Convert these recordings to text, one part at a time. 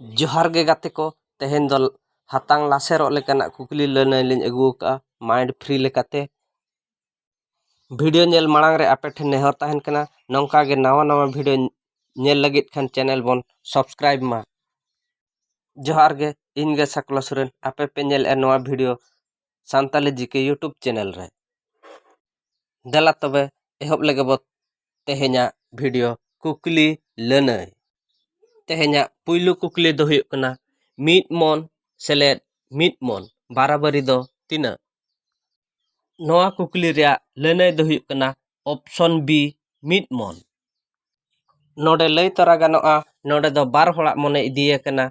जोहार गे गाते को तेहेन दो हातांग लासेरों लेकाना कुकली लर्नर लिंग अगुओ का माइंड फ्री लेकाते वीडियो नेल मांग रे आपे ठेन नेहर ताहेन कना नौका गे नवा नवा वीडियो नेल लगित खान चैनल बोन सब्सक्राइब मा जोहार गे इन गे सकला सुरेन आपे पे नेल ए नवा video Santali GK YouTube channel रे दला तबे एहब लगे बो तेहेन्या वीडियो कुकली लर्नर तेहेन्या पुइलु कुकली दो हुयुक कना मीट मन सेलेद मीट मन बाराबारी दो तीना नवा कुकली रिया लर्नर दो हुयुक कना ऑप्शन बी मीट मन नोडे लई तरा गानोआ नोडे दो बार होड़ा मने इदिये कना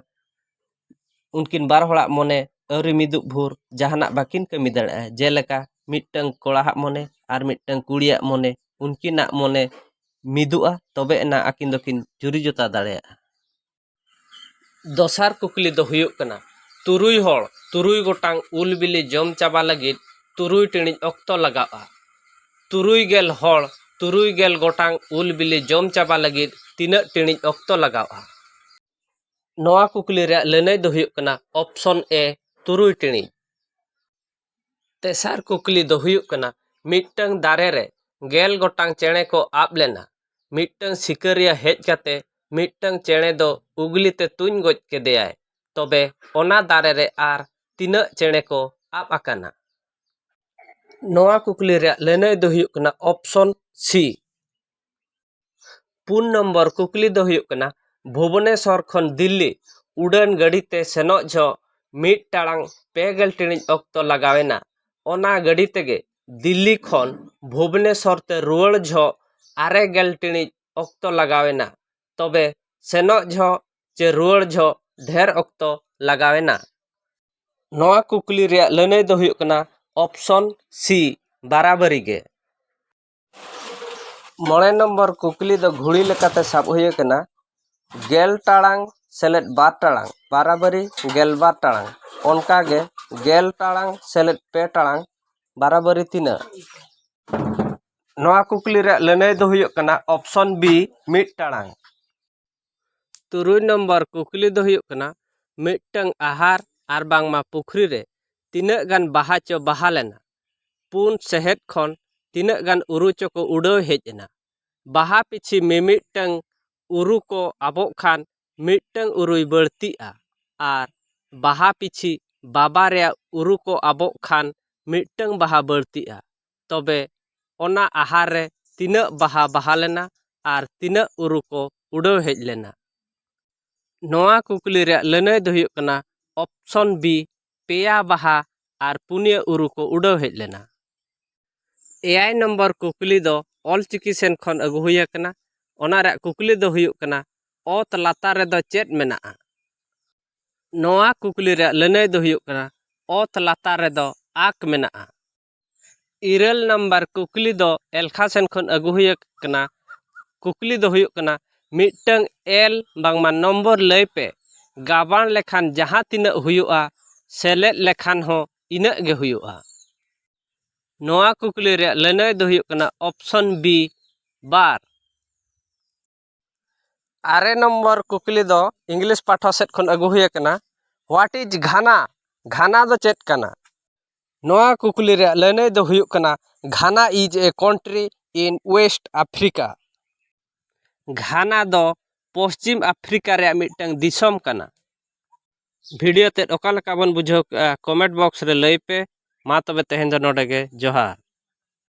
उनकिन बार होड़ा मने अवरी मिदुक भूर जहाना बाकिन कमी दड़े जेलेका मिटंग कोड़ा मने आर मिटंग कुड़िया मने उनकिना मने मिदुआ तबे ना आकिन दोकिन जुरी जोता दड़े दोसार कुकली दो हुयुक कना तुरुई होड़ तुरुई गोटांग उल बिली जम चाबा लगित तुरुई टिणिज ऑक्तो लगावा तुरुई गेल होड़ तुरुई गेल गोटांग उल बिली जम चाबा लगित तीना टिणिज ऑक्तो लगावा नवा कुकली रे लर्नर दो हुयुक कना ऑप्शन ए तुरुई टिणिज तेसार कुकली दो हुयुक कना मिटंग दारे रे गेल गोटांग चेणे को आब लेना मिटंग सिकरिया हेज काते मिटंग चेणे दो उगली ते तुन गोज केदेयाय तबे ओना दारे रे आर तीना चेणे को आब आकाना नवा कुकली रे लर्नर दो हुयुक कना ऑप्शन सी पुन नंबर कुकली दो हुयुक कना भुवनेश्वर खन दिल्ली उड़ान गाड़ी ते सेनो झो मिट टाड़ांग पेगल टिणिज ऑक्तो लगावेना ओना गाड़ी तेगे दिल्ली खन भुवनेश्वर ते रुवाड़ झो आरे गेल टिणिज ऑक्तो लगावेना तबे सेनो झो चे रुवाड़ झो ढेर ऑक्तो लगावेना नवा कुकली रे लर्नर दो हुयुक कना ऑप्शन सी बाराबारी गे मोड़े नंबर कुकली दो घुड़ी लेकाते साब हुए कना गेल टाड़ांग सेलेद बार टाड़ांग बाराबारी गेल बार टाड़ांग उनका गे गेल टाड़ांग सेलेद पे टाड़ांग बाराबारी तीना नवा कुकली रे लर्नर दो हुयुक कना ऑप्शन बी मिट टाड़ांग तुरुई नंबर कुकली दो हुयुक कना मिटंग आहार आर बांगमा पुखरी रे तीना गान बाहा चो बाहा लेना पुन शहद खन तीना गान उरु चो को उड़ाव हेजना बाहा पिछी मिमिटंग उरु को आबो खान मिटंग उरुई बढ़तीआ आर बाहा पिछी बाबा रे उरु को आबो खान मिटंग बाहा बढ़तीआ तबे ओना आहार रे तीना बाहा बाहा लेना आर तीना उरु को उड़ाव हेज लेना नवा कुकली रे लर्नर दो हुयुक कना ऑप्शन बी पेया बाहा आर पुनिया उरु को उड़ाव हेज लेना एआई नंबर कुकली दो ऑल चिकी सेन खन अगु हुया कना ओना रे कुकली दो हुयुक कना ओत लातार रे दो चेत मेनाआ नवा कुकली रे लर्नर दो हुयुक कना ओत लातार रे दो आक मेनाआ इरल नंबर कुकली दो एलखा सेन खन अगु हुया कना कुकली दो हुयुक कना मिटंग एल बांगमा नंबर लय पे गाबान लेखान जहां तीना हुयुआ सेलेद लेखान हो इना गे हुयुआ नवा कुकली रे लर्नर दो हुयुक कना ऑप्शन बी बार आरे नंबर कुकली दो इंग्लिश पाठो सेट खन अगु हुया कना व्हाट इज घाना घाना दो चेत कना नवा कुकली रे लर्नर दो हुयुक कना Ghana is a country in West Africa Ghana दो पश्चिम अफ्रीका रे मिटंग दिसम कना वीडियो ते ओका लका बन बुझाव कमेंट बॉक्स रे लई पे मा तबे तेहेन दो नोडे गे जोहार।